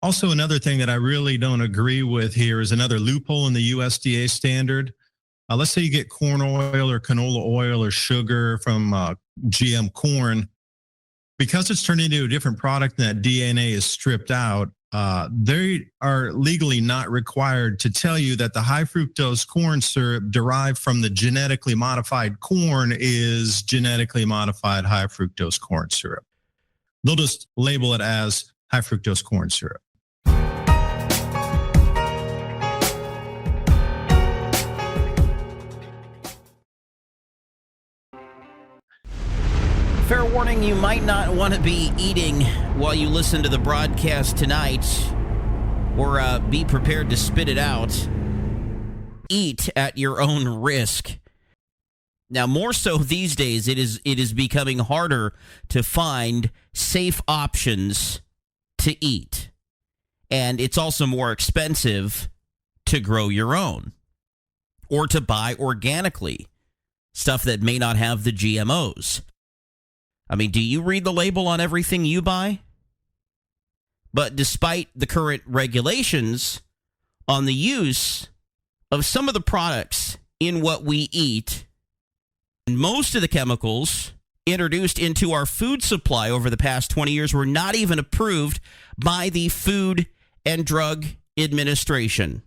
Also, another thing that I really don't agree with here is another loophole in the USDA standard. Let's say you get corn oil or canola oil or sugar from GM corn. Because it's turned into a different product and that DNA is stripped out, they are legally not required to tell you that the high fructose corn syrup derived from the genetically modified corn is genetically modified high fructose corn syrup. They'll just label it as high fructose corn syrup. Fair warning, you might not want to be eating while you listen to the broadcast tonight, or be prepared to spit it out. Eat at your own risk. Now, more so these days, it is becoming harder to find safe options to eat. And it's also more expensive to grow your own or to buy organically, stuff that may not have the GMOs. I mean, do you read the label on everything you buy? But despite the current regulations on the use of some of the products in what we eat, most of the chemicals introduced into our food supply over the past 20 years were not even approved by the Food and Drug Administration.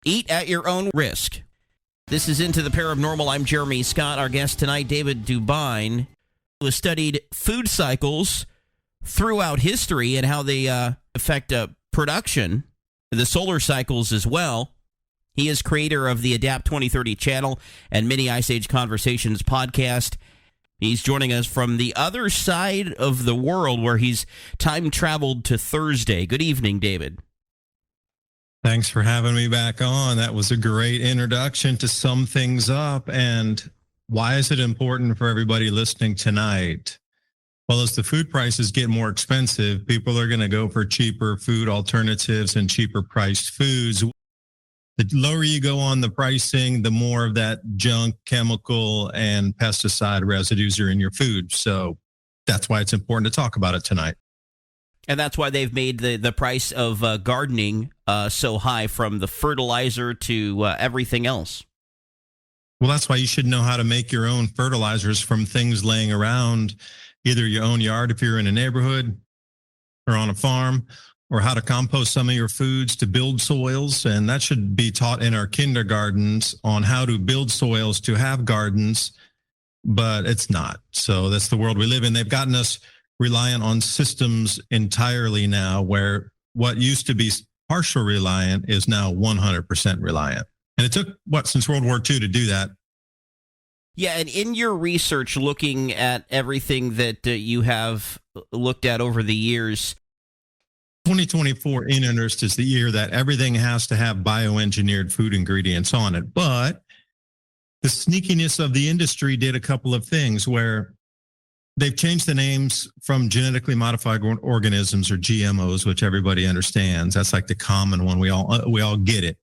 Eat at your own risk. This is Into the Parabnormal. I'm Jeremy Scott. Our guest tonight, David Dubine, who has studied food cycles throughout history and how they affect production, the solar cycles as well. He is creator of the Adapt 2030 channel and Mini Ice Age Conversations podcast. He's joining us from the other side of the world where he's time traveled to Thursday. Good evening, David. Thanks for having me back on. That was a great introduction to sum things up. And why is it important for everybody listening tonight? Well, as the food prices get more expensive, people are going to go for cheaper food alternatives and cheaper priced foods. The lower you go on the pricing, the more of that junk, chemical, and pesticide residues are in your food. So that's why it's important to talk about it tonight. And that's why they've made the price of gardening so high, from the fertilizer to everything else. Well, that's why you should know how to make your own fertilizers from things laying around, either your own yard if you're in a neighborhood or on a farm, or how to compost some of your foods to build soils. And that should be taught in our kindergartens on how to build soils to have gardens, but it's not. So that's the world we live in. They've gotten us reliant on systems entirely now, where what used to be partial reliant is now 100% reliant. And it took, since World War II to do that. Yeah, and in your research, looking at everything that you have looked at over the years, 2024 in earnest is the year that everything has to have bioengineered food ingredients on it. But the sneakiness of the industry did a couple of things where they've changed the names from genetically modified organisms, or GMOs, which everybody understands. That's like the common one. We all get it.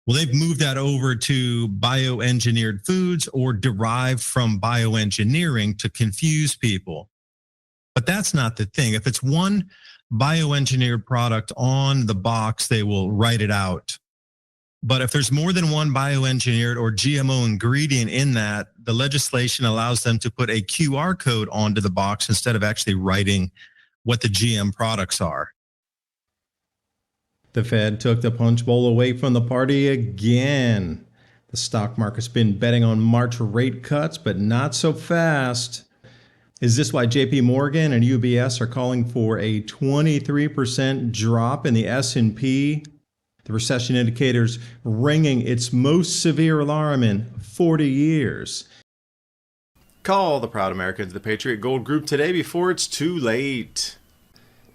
Well, they've moved that over to bioengineered foods or derived from bioengineering to confuse people. But that's not the thing. If it's one bioengineered product on the box, they will write it out. But if there's more than one bioengineered or GMO ingredient in that, the legislation allows them to put a QR code onto the box instead of actually writing what the GM products are. The Fed took the punch bowl away from the party again. The stock market's been betting on March rate cuts, but not so fast. Is this why JP Morgan and UBS are calling for a 23% drop in the S&P? The recession indicator's ringing its most severe alarm in 40 years. Call the proud Americans, the Patriot Gold Group today before it's too late.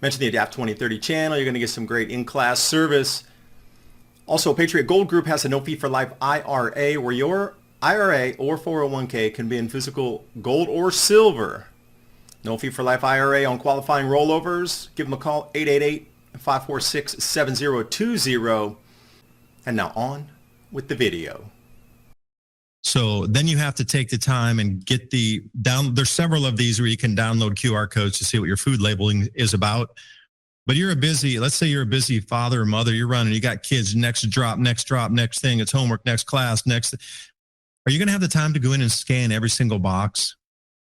Mention the Adapt 2030 channel. You're going to get some great in-class service. Also, Patriot Gold Group has a no fee for life IRA, where your IRA or 401k can be in physical gold or silver. No fee for life IRA on qualifying rollovers. Give them a call, 888-546-7020. And now on with the video. So then you have to take the time and get there's several of these where you can download QR codes to see what your food labeling is about. But let's say you're a busy father or mother, you're running, you got kids, next drop, next thing, it's homework, next class, next. Are you going to have the time to go in and scan every single box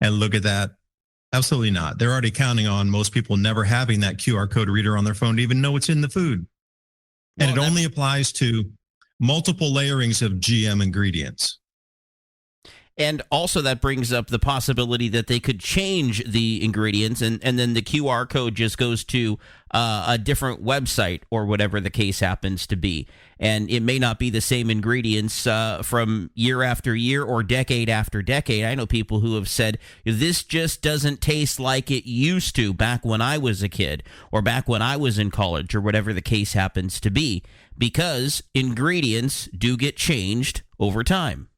and look at that? Absolutely not. They're already counting on most people never having that QR code reader on their phone to even know what's in the food. And it only applies to multiple layerings of GM ingredients. And also that brings up the possibility that they could change the ingredients and then the QR code just goes to a different website or whatever the case happens to be. And it may not be the same ingredients from year after year or decade after decade. I know people who have said, this just doesn't taste like it used to back when I was a kid or back when I was in college or whatever the case happens to be, because ingredients do get changed over time.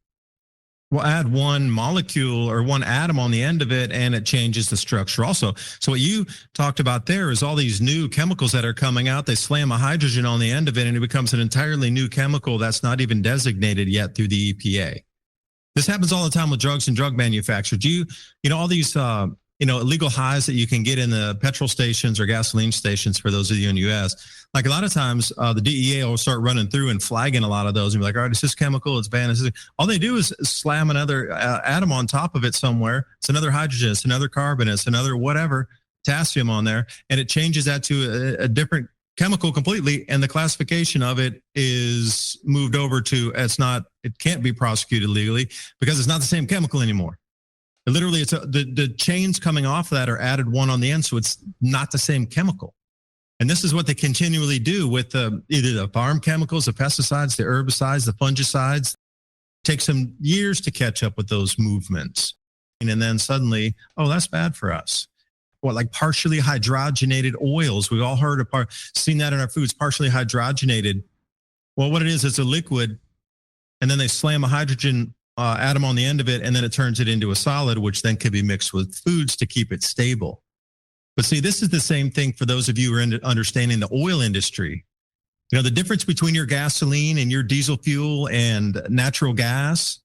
We'll add one molecule or one atom on the end of it, and it changes the structure also. So what you talked about there is all these new chemicals that are coming out. They slam a hydrogen on the end of it, and it becomes an entirely new chemical that's not even designated yet through the EPA. This happens all the time with drugs and drug manufacturers. You know, all these illegal highs that you can get in the petrol stations or gasoline stations, for those of you in the U.S., like a lot of times the DEA will start running through and flagging a lot of those and be like, all right, it's this chemical, it's banned. All they do is slam another atom on top of it somewhere. It's another hydrogen, it's another carbon, it's another whatever, potassium on there, and it changes that to a different chemical completely, and the classification of it is moved over to it can't be prosecuted legally because it's not the same chemical anymore. Literally, it's the chains coming off of that are added one on the end, so it's not the same chemical. And this is what they continually do with either the farm chemicals, the pesticides, the herbicides, the fungicides. It takes them years to catch up with those movements. And then suddenly, oh, that's bad for us. Like partially hydrogenated oils. We've all seen that in our foods, partially hydrogenated. Well, what it is, it's a liquid, and then they slam a hydrogen atom on the end of it, and then it turns it into a solid, which then can be mixed with foods to keep it stable. But see, this is the same thing for those of you who are understanding the oil industry. You know, the difference between your gasoline and your diesel fuel and natural gas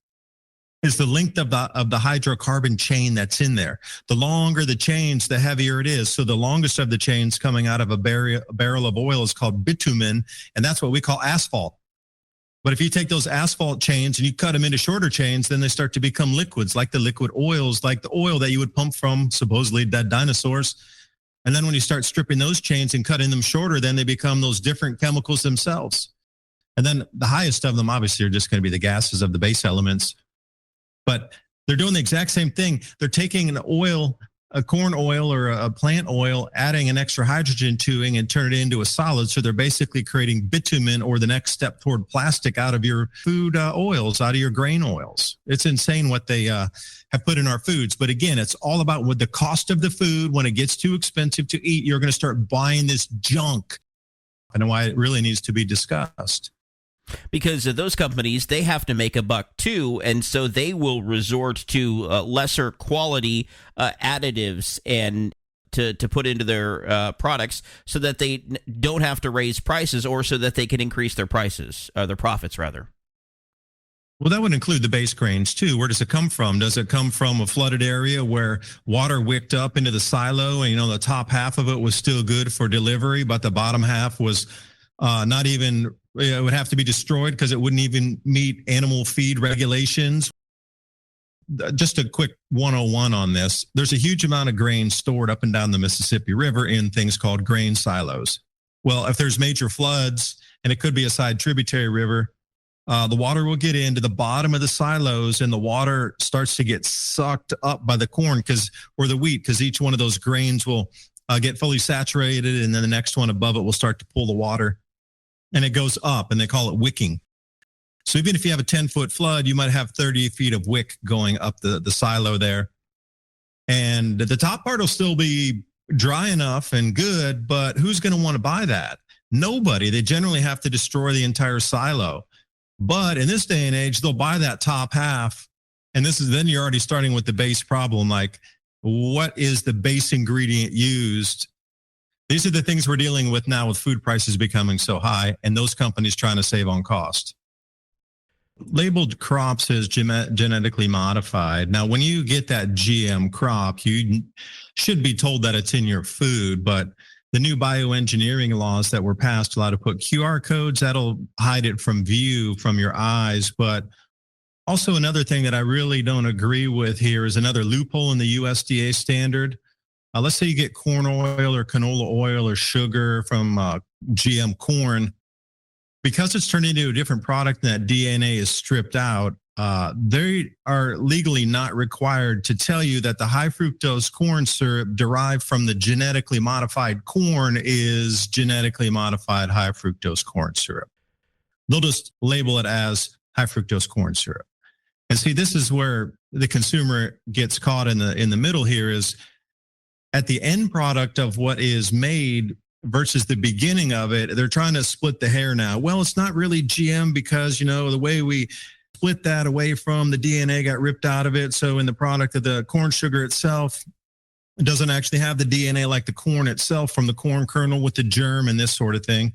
is the length of the hydrocarbon chain that's in there. The longer the chains, the heavier it is. So the longest of the chains coming out of a barrel of oil is called bitumen, and that's what we call asphalt. But if you take those asphalt chains and you cut them into shorter chains, then they start to become liquids, like the liquid oils, like the oil that you would pump from supposedly dead dinosaurs. And then when you start stripping those chains and cutting them shorter, then they become those different chemicals themselves. And then the highest of them, obviously, are just going to be the gases of the base elements. But they're doing the exact same thing. They're taking an oil, a corn oil or a plant oil, adding an extra hydrogen to it and turn it into a solid. So they're basically creating bitumen, or the next step toward plastic, out of your food oils, out of your grain oils. It's insane what they have put in our foods. But again, it's all about with the cost of the food. When it gets too expensive to eat, you're going to start buying this junk. I know why it really needs to be discussed. Because those companies, they have to make a buck too, and so they will resort to lesser quality additives and to put into their products so that they don't have to raise prices, or so that they can increase their prices, their profits rather. Well, that would include the base grains too. Where does it come from? Does it come from a flooded area where water wicked up into the silo, and the top half of it was still good for delivery, but the bottom half was not even? It would have to be destroyed because it wouldn't even meet animal feed regulations. Just a quick 101 on this. There's a huge amount of grain stored up and down the Mississippi River in things called grain silos. Well, if there's major floods, and it could be a side tributary river, the water will get into the bottom of the silos, and the water starts to get sucked up by the corn or the wheat, because each one of those grains will get fully saturated, and then the next one above it will start to pull the water. And it goes up, and they call it wicking. So even if you have a 10-foot flood, you might have 30 feet of wick going up the silo there. And the top part will still be dry enough and good, but who's going to want to buy that? Nobody. They generally have to destroy the entire silo. But in this day and age, they'll buy that top half. And then you're already starting with the base problem, like what is the base ingredient used? These are the things we're dealing with now with food prices becoming so high, and those companies trying to save on cost. Labeled crops as genetically modified. Now, when you get that GM crop, you should be told that it's in your food, but the new bioengineering laws that were passed allow to put QR codes that'll hide it from view from your eyes. But also another thing that I really don't agree with here is another loophole in the USDA standard. Let's say you get corn oil or canola oil or sugar from GM corn. Because it's turned into a different product and that DNA is stripped out, they are legally not required to tell you that the high fructose corn syrup derived from the genetically modified corn is genetically modified high fructose corn syrup. They'll just label it as high fructose corn syrup. And see, this is where the consumer gets caught in the middle here is at the end product of what is made versus the beginning of it, they're trying to split the hair now. Well, it's not really GM because, the way we split that away from the DNA got ripped out of it. So in the product of the corn sugar itself, it doesn't actually have the DNA like the corn itself from the corn kernel with the germ and this sort of thing.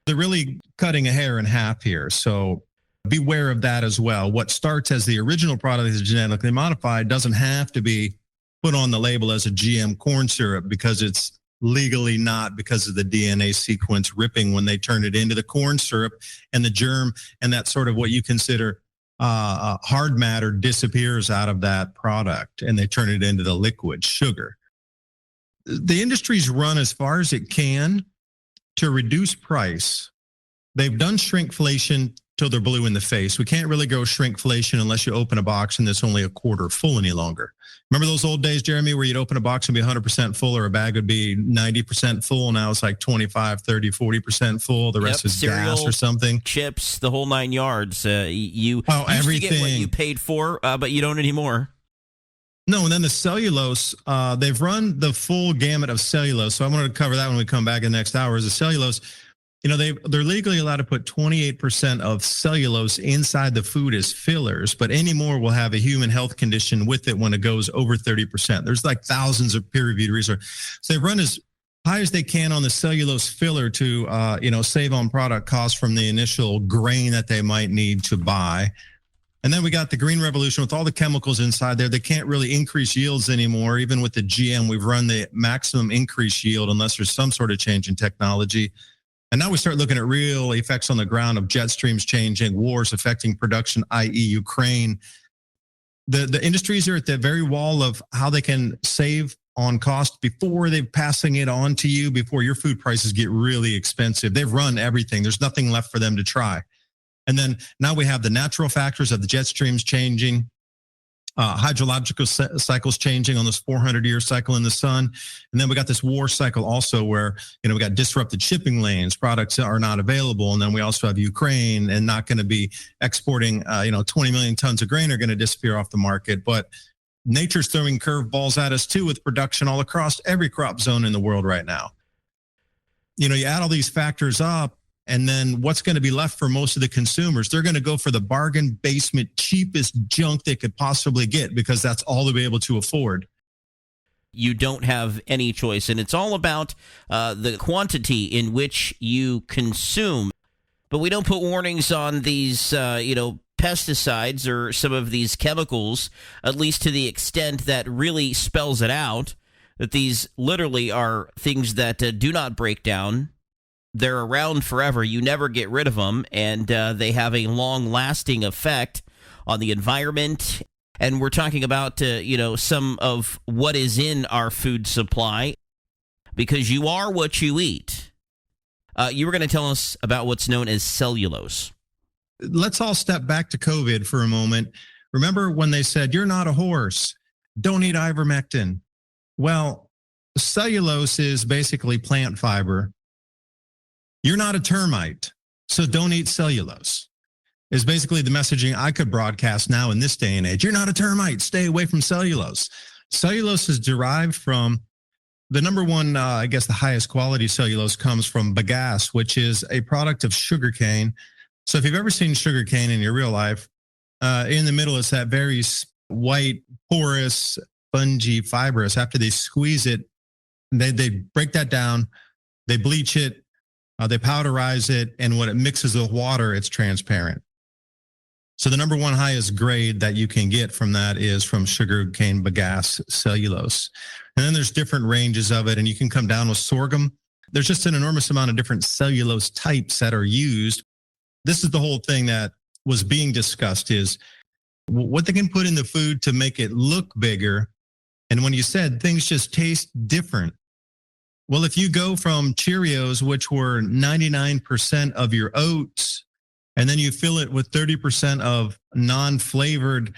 They're really cutting a hair in half here. So beware of that as well. What starts as the original product is genetically modified doesn't have to be put on the label as a GM corn syrup because it's legally not, because of the DNA sequence ripping when they turn it into the corn syrup and the germ and that sort of what you consider hard matter disappears out of that product and they turn it into the liquid sugar. The industry's run as far as it can to reduce price. They've done shrinkflation till they're blue in the face. We can't really go shrinkflation unless you open a box and it's only a quarter full any longer. Remember those old days, Jeremy, where you'd open a box and be 100% full or a bag would be 90% full. Now it's like 25, 30, 40% full. The rest is cereal, gas or something. Chips, the whole 9 yards. You used everything. to get what you paid for, but you don't anymore. No, and then the cellulose, they've run the full gamut of cellulose. So I'm going to cover that when we come back in the next hour. Is the cellulose, they're legally allowed to put 28% of cellulose inside the food as fillers, but any more will have a human health condition with it when it goes over 30%. There's like thousands of peer-reviewed research. So they've run as high as they can on the cellulose filler to, save on product costs from the initial grain that they might need to buy. And then we got the green revolution with all the chemicals inside there. They can't really increase yields anymore. Even with the GM, we've run the maximum increase yield unless there's some sort of change in technology. And now we start looking at real effects on the ground of jet streams changing, wars affecting production, i.e. Ukraine. The industries are at the very wall of how they can save on cost before they're passing it on to you, before your food prices get really expensive. They've run everything. There's nothing left for them to try. And then now we have the natural factors of the jet streams changing, hydrological cycles changing on this 400-year cycle in the sun. And then we got this war cycle also where, we got disrupted shipping lanes, products are not available. And then we also have Ukraine and not going to be exporting, 20 million tons of grain are going to disappear off the market. But nature's throwing curveballs at us too with production all across every crop zone in the world right now. You add all these factors up, and then what's going to be left for most of the consumers? They're going to go for the bargain basement, cheapest junk they could possibly get because that's all they'll be able to afford. You don't have any choice, and it's all about the quantity in which you consume. But we don't put warnings on these, pesticides or some of these chemicals, at least to the extent that really spells it out, that these literally are things that do not break down. They're around forever. You never get rid of them, and they have a long-lasting effect on the environment. And we're talking about, some of what is in our food supply, because you are what you eat. You were going to tell us about what's known as cellulose. Let's all step back to COVID for a moment. Remember when they said, you're not a horse, don't eat ivermectin. Well, cellulose is basically plant fiber. You're not a termite, so don't eat cellulose, is basically the messaging I could broadcast now in this day and age. You're not a termite, stay away from cellulose. Cellulose is derived from the number one, the highest quality cellulose comes from bagasse, which is a product of sugarcane. So if you've ever seen sugarcane in your real life, in the middle is that very white, porous, spongy, fibrous. After they squeeze it, they break that down, they bleach it, they powderize it, and when it mixes with water, it's transparent. So the number one highest grade that you can get from that is from sugarcane bagasse cellulose. And then there's different ranges of it, and you can come down with sorghum. There's just an enormous amount of different cellulose types that are used. This is the whole thing that was being discussed, is what they can put in the food to make it look bigger. And when you said things just taste different, well, if you go from Cheerios, which were 99% of your oats, and then you fill it with 30% of non-flavored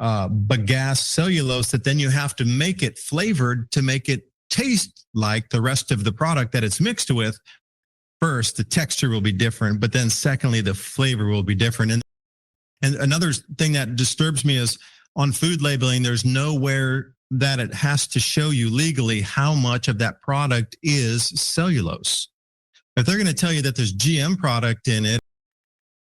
bagasse cellulose, that then you have to make it flavored to make it taste like the rest of the product that it's mixed with. First, the texture will be different, but then secondly, the flavor will be different. And another thing that disturbs me is on food labeling, there's nowhere that it has to show you legally how much of that product is cellulose. If they're going to tell you that there's GM product in it,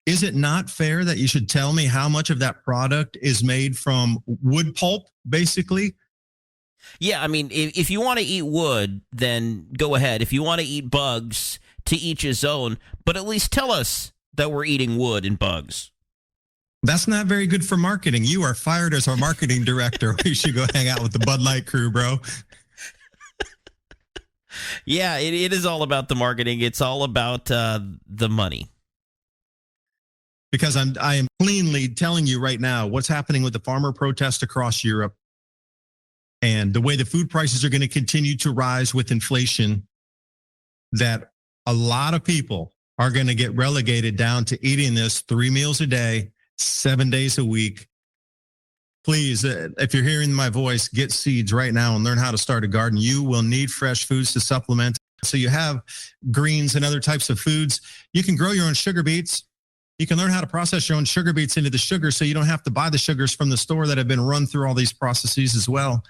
is it not fair that you should tell me how much of that product is made from wood pulp, basically? Yeah, I mean, if you want to eat wood, then go ahead. If you want to eat bugs, to each his own, but at least tell us that we're eating wood and bugs. That's not very good for marketing. You are fired as our marketing director. You should go hang out with the Bud Light crew, bro. Yeah, it is all about the marketing. It's all about the money. Because I am cleanly telling you right now what's happening with the farmer protest across Europe and the way the food prices are going to continue to rise with inflation, that a lot of people are going to get relegated down to eating this 3 meals a day, 7 days a week. Please, if you're hearing my voice, get seeds right now and learn how to start a garden. You will need fresh foods to supplement. So you have greens and other types of foods. You can grow your own sugar beets. You can learn how to process your own sugar beets into the sugar so you don't have to buy the sugars from the store that have been run through all these processes as well.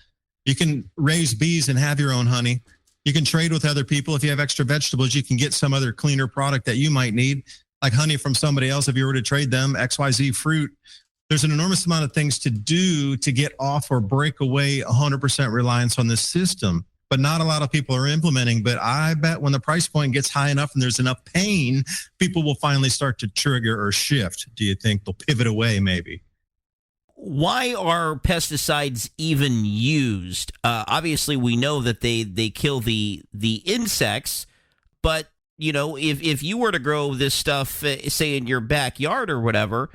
You can raise bees and have your own honey. You can trade with other people. If you have extra vegetables, you can get some other cleaner product that you might need, like honey from somebody else if you were to trade them, XYZ fruit. There's an enormous amount of things to do to get off or break away 100% reliance on this system. But not a lot of people are implementing. But I bet when the price point gets high enough and there's enough pain, people will finally start to trigger or shift. Do you think they'll pivot away maybe? Why are pesticides even used? Obviously, we know that they kill the insects, but you know, if you were to grow this stuff, say in your backyard or whatever,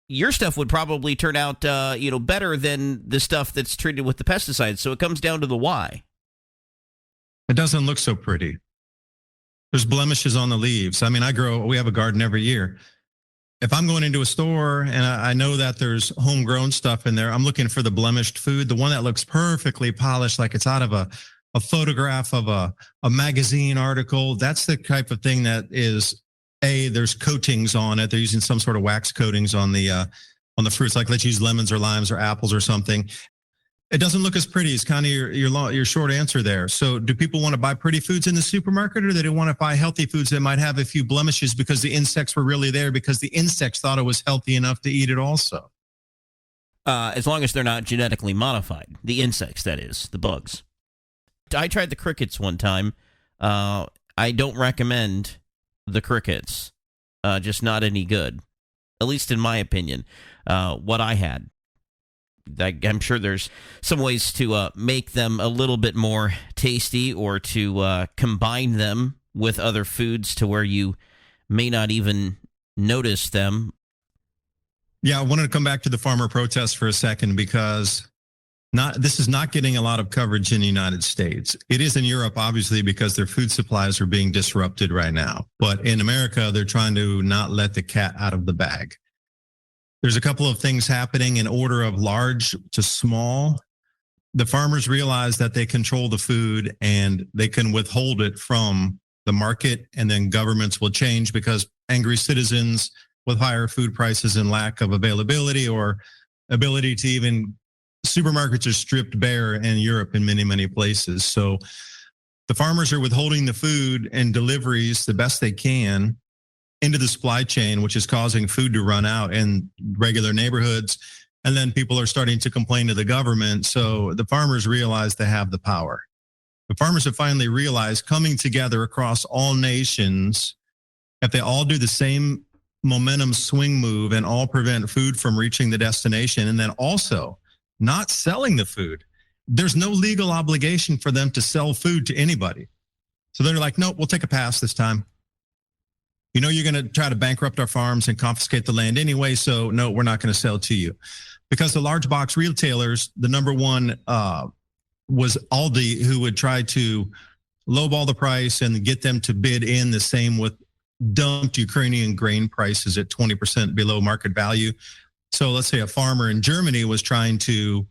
your stuff would probably turn out better than the stuff that's treated with the pesticides. So it comes down to the why. It doesn't look so pretty. There's blemishes on the leaves. I mean, we have a garden every year. If I'm going into a store and I know that there's homegrown stuff in there, I'm looking for the blemished food, the one that looks perfectly polished, like it's out of a photograph of a magazine article. That's the type of thing that is, there's coatings on it. They're using some sort of wax coatings on the fruits, like let's use lemons or limes or apples or something. It doesn't look as pretty. It's kind of your short answer there. So do people want to buy pretty foods in the supermarket, or do they want to buy healthy foods that might have a few blemishes because the insects were really there because the insects thought it was healthy enough to eat it also? As long as they're not genetically modified. The insects, that is, the bugs. I tried the crickets one time. I don't recommend the crickets. Just not any good, at least in my opinion. What I had. I'm sure there's some ways to make them a little bit more tasty, or to combine them with other foods to where you may not even notice them. Yeah, I wanted to come back to the farmer protest for a second, because this is not getting a lot of coverage in the United States. It is in Europe, obviously, because their food supplies are being disrupted right now. But in America, they're trying to not let the cat out of the bag. There's a couple of things happening in order of large to small. The farmers realize that they control the food and they can withhold it from the market, and then governments will change because angry citizens with higher food prices and lack of availability or ability to even, supermarkets are stripped bare in Europe in many, many places. So the farmers are withholding the food and deliveries the best they can into the supply chain, which is causing food to run out in regular neighborhoods. And then people are starting to complain to the government. So the farmers realize they have the power. The farmers have finally realized, coming together across all nations, if they all do the same momentum swing move and all prevent food from reaching the destination, and then also not selling the food. There's no legal obligation for them to sell food to anybody. So they're like, nope, we'll take a pass this time. You know, you're going to try to bankrupt our farms and confiscate the land anyway, so no, we're not going to sell to you. Because the large box retailers, the number one was Aldi, who would try to lowball the price and get them to bid in the same with dumped Ukrainian grain prices at 20% below market value. So let's say a farmer in Germany was trying to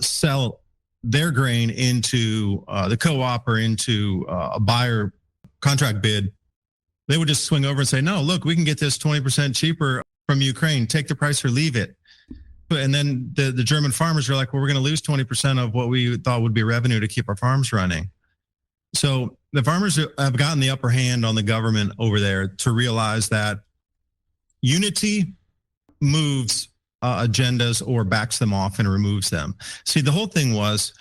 sell their grain into the co-op or into a buyer contract bid. They would just swing over and say, no, look, we can get this 20% cheaper from Ukraine. Take the price or leave it. And then the German farmers are like, well, we're going to lose 20% of what we thought would be revenue to keep our farms running. So the farmers have gotten the upper hand on the government over there to realize that unity moves agendas or backs them off and removes them. See, the whole thing was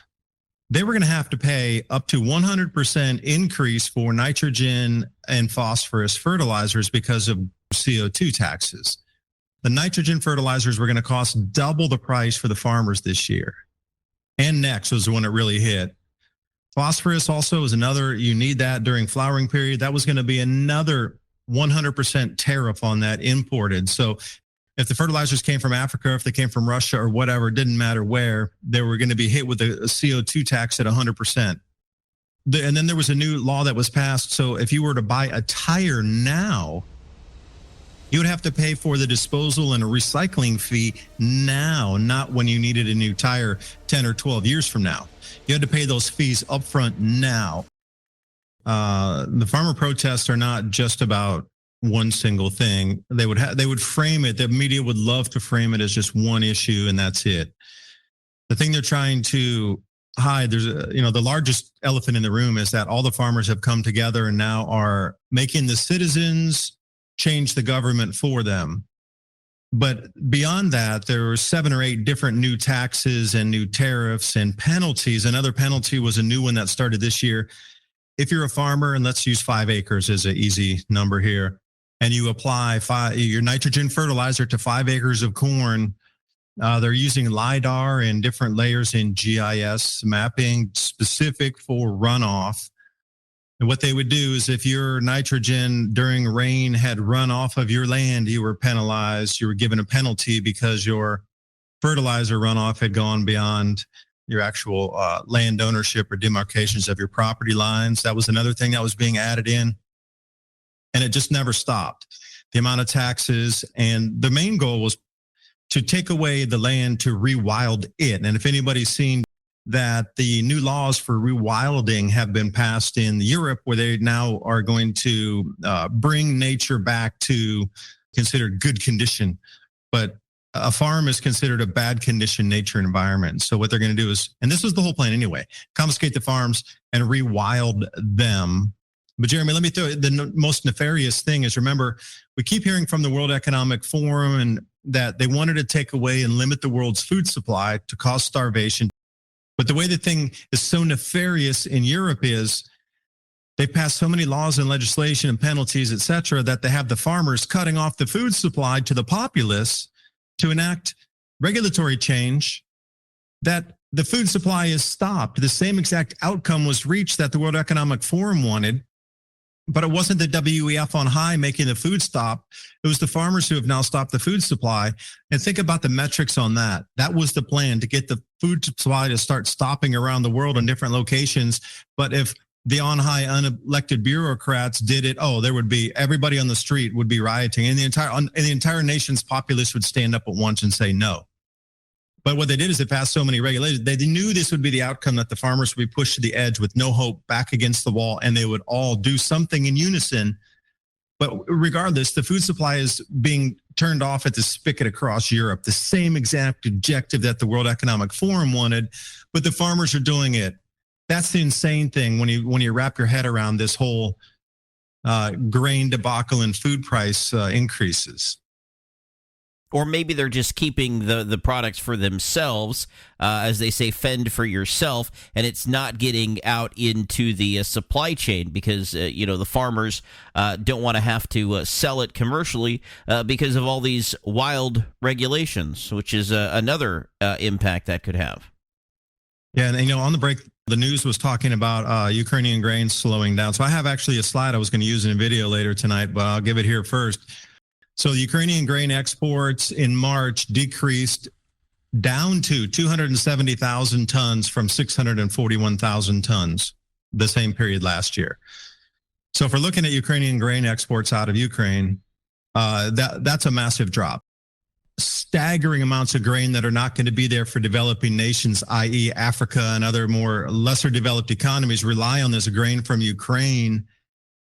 they were going to have to pay up to 100% increase for nitrogen and phosphorus fertilizers because of CO2 taxes. The nitrogen fertilizers were going to cost double the price for the farmers this year. And next was when it really hit. Phosphorus also is another, you need that during flowering period. That was going to be another 100% tariff on that imported. So if the fertilizers came from Africa, if they came from Russia or whatever, it didn't matter where, they were going to be hit with a CO2 tax at 100%. And then there was a new law that was passed. So if you were to buy a tire now, you would have to pay for the disposal and a recycling fee now, not when you needed a new tire 10 or 12 years from now. You had to pay those fees upfront now. The farmer protests are not just about one single thing. They would frame it, the media would love to frame it as just one issue and that's it. The thing they're trying to hide, the largest elephant in the room is that all the farmers have come together and now are making the citizens change the government for them. But beyond that, there were 7 or 8 different new taxes and new tariffs and penalties. Another penalty was a new one that started this year. If you're a farmer, and let's use 5 acres as an easy number here, and you apply your nitrogen fertilizer to 5 acres of corn, they're using LIDAR and different layers in GIS mapping specific for runoff. And what they would do is if your nitrogen during rain had run off of your land, you were penalized. You were given a penalty because your fertilizer runoff had gone beyond your actual land ownership or demarcations of your property lines. That was another thing that was being added in. And it just never stopped. The amount of taxes, and the main goal was to take away the land to rewild it. And if anybody's seen that the new laws for rewilding have been passed in Europe, where they now are going to bring nature back to considered good condition. But a farm is considered a bad condition nature environment. So what they're going to do is, and this was the whole plan anyway, confiscate the farms and rewild them. But Jeremy, let me throw the most nefarious thing is, remember, we keep hearing from the World Economic Forum and that they wanted to take away and limit the world's food supply to cause starvation. But the way the thing is so nefarious in Europe is they pass so many laws and legislation and penalties, et cetera, that they have the farmers cutting off the food supply to the populace to enact regulatory change that the food supply is stopped. The same exact outcome was reached that the World Economic Forum wanted, but it wasn't the WEF on high making the food stop. It was the farmers who have now stopped the food supply. And think about the metrics on that. That was the plan, to get the food supply to start stopping around the world in different locations. But if the on high unelected bureaucrats did it, there would be everybody on the street would be rioting, and the entire nation's populace would stand up at once and say no. But what they did is they passed so many regulations. They knew this would be the outcome, that the farmers would be pushed to the edge with no hope, back against the wall, and they would all do something in unison. But regardless, the food supply is being turned off at the spigot across Europe, the same exact objective that the World Economic Forum wanted, but the farmers are doing it. That's the insane thing when you wrap your head around this whole grain debacle and food price increases. Or maybe they're just keeping the products for themselves, as they say, fend for yourself, and it's not getting out into the supply chain because, the farmers don't want to have to sell it commercially because of all these wild regulations, which is another impact that could have. Yeah, and on the break, the news was talking about Ukrainian grain slowing down. So I have actually a slide I was going to use in a video later tonight, but I'll give it here first. So the Ukrainian grain exports in March decreased down to 270,000 tons from 641,000 tons the same period last year. So if we're looking at Ukrainian grain exports out of Ukraine, that's a massive drop. Staggering amounts of grain that are not going to be there for developing nations, i.e. Africa and other more lesser developed economies rely on this grain from Ukraine.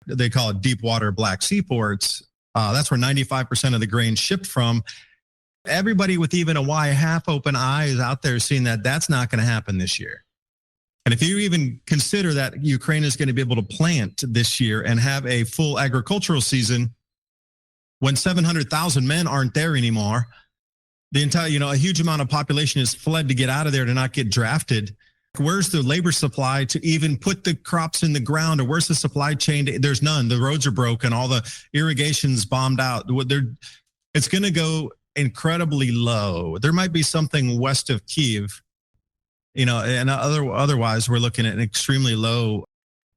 They call it deep water Black Sea ports. That's where 95% of the grain shipped from. Everybody with even a half open eye is out there seeing that that's not going to happen this year. And if you even consider that Ukraine is going to be able to plant this year and have a full agricultural season, when 700,000 men aren't there anymore, the entire, a huge amount of population is fled to get out of there to not get drafted. Where's the labor supply to even put the crops in the ground, or where's the supply chain? There's none. The roads are broken. All the irrigation's bombed out. It's going to go incredibly low. There might be something west of Kyiv, and otherwise we're looking at an extremely low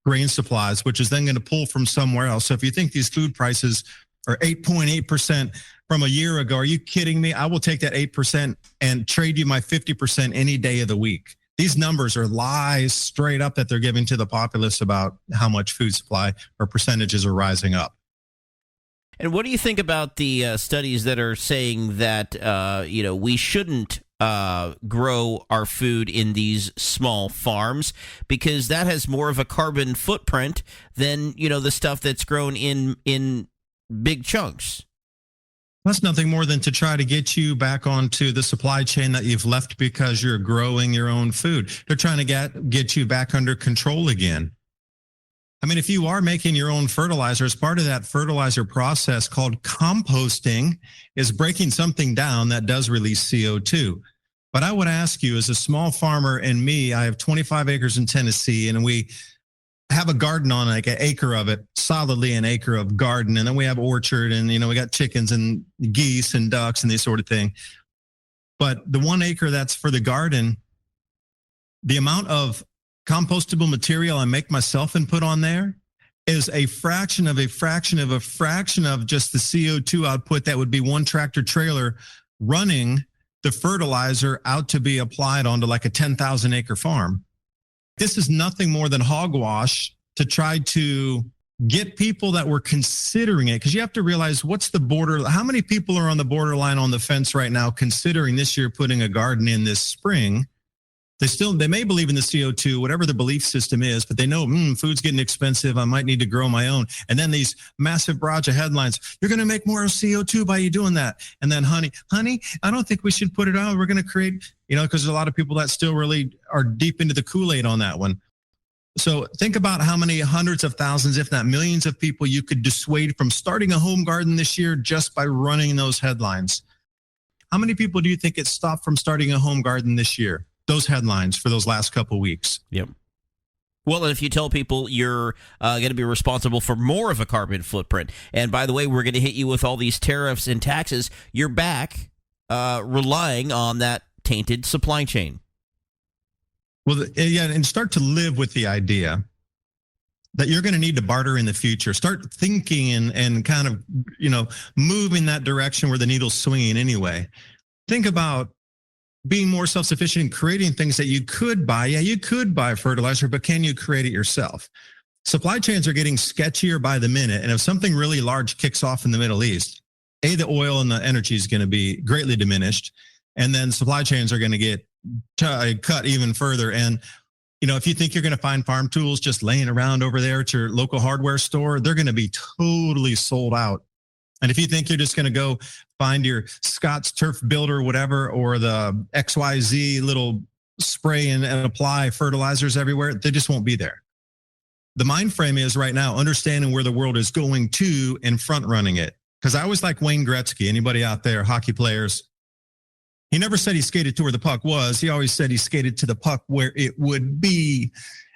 grain supplies, which is then going to pull from somewhere else. So if you think these food prices are 8.8% from a year ago, are you kidding me? I will take that 8% and trade you my 50% any day of the week. These numbers are lies straight up that they're giving to the populace about how much food supply or percentages are rising up. And what do you think about the studies that are saying that, we shouldn't grow our food in these small farms because that has more of a carbon footprint than, the stuff that's grown in big chunks? That's nothing more than to try to get you back onto the supply chain that you've left because you're growing your own food. They're trying to get you back under control again. I mean, if you are making your own fertilizer, as part of that fertilizer process called composting is breaking something down that does release CO2. But I would ask you, as a small farmer and me, I have 25 acres in Tennessee, and we have a garden on like an acre of it, solidly an acre of garden. And then we have orchard and, we got chickens and geese and ducks and this sort of thing. But the 1 acre that's for the garden, the amount of compostable material I make myself and put on there is a fraction of a fraction of a fraction of just the CO2 output that would be one tractor trailer running the fertilizer out to be applied onto like a 10,000 acre farm. This is nothing more than hogwash to try to get people that were considering it, because you have to realize what's the border. How many people are on the borderline on the fence right now considering this year putting a garden in this spring? They may believe in the CO2, whatever the belief system is, but they know food's getting expensive. I might need to grow my own. And then these massive barrage of headlines, you're going to make more CO2 by you doing that. And then honey, I don't think we should put it out. We're going to create, because there's a lot of people that still really are deep into the Kool-Aid on that one. So think about how many hundreds of thousands, if not millions of people you could dissuade from starting a home garden this year just by running those headlines. How many people do you think it stopped from starting a home garden this year? Those headlines for those last couple of weeks. Yep. Well, and if you tell people you're going to be responsible for more of a carbon footprint, and by the way, we're going to hit you with all these tariffs and taxes, you're back relying on that tainted supply chain. Well, yeah, and start to live with the idea that you're going to need to barter in the future. Start thinking and kind of, move in that direction where the needle's swinging anyway. Think about being more self-sufficient in creating things that you could buy. Yeah, you could buy fertilizer, but can you create it yourself? Supply chains are getting sketchier by the minute. And if something really large kicks off in the Middle East, the oil and the energy is going to be greatly diminished. And then supply chains are going to get cut even further. And, if you think you're going to find farm tools just laying around over there at your local hardware store, they're going to be totally sold out. And if you think you're just going to go find your Scott's Turf Builder, whatever, or the XYZ little spray and apply fertilizers everywhere, they just won't be there. The mind frame is right now understanding where the world is going to and front running it. Because I always like Wayne Gretzky. Anybody out there, hockey players? He never said he skated to where the puck was. He always said he skated to the puck where it would be.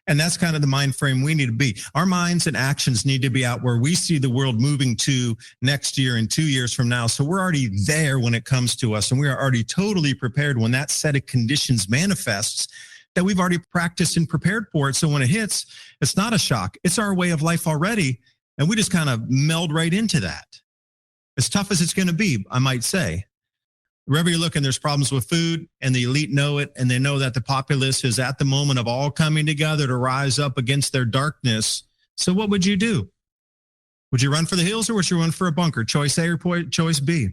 And that's kind of the mind frame we need to be. Our minds and actions need to be out where we see the world moving to next year and 2 years from now. So we're already there when it comes to us. And we are already totally prepared when that set of conditions manifests, that we've already practiced and prepared for it. So when it hits, it's not a shock. It's our way of life already. And we just kind of meld right into that. As tough as it's going to be, I might say. Wherever you're looking, there's problems with food, and the elite know it, and they know that the populace is at the moment of all coming together to rise up against their darkness. So what would you do? Would you run for the hills, or would you run for a bunker? Choice A or choice B?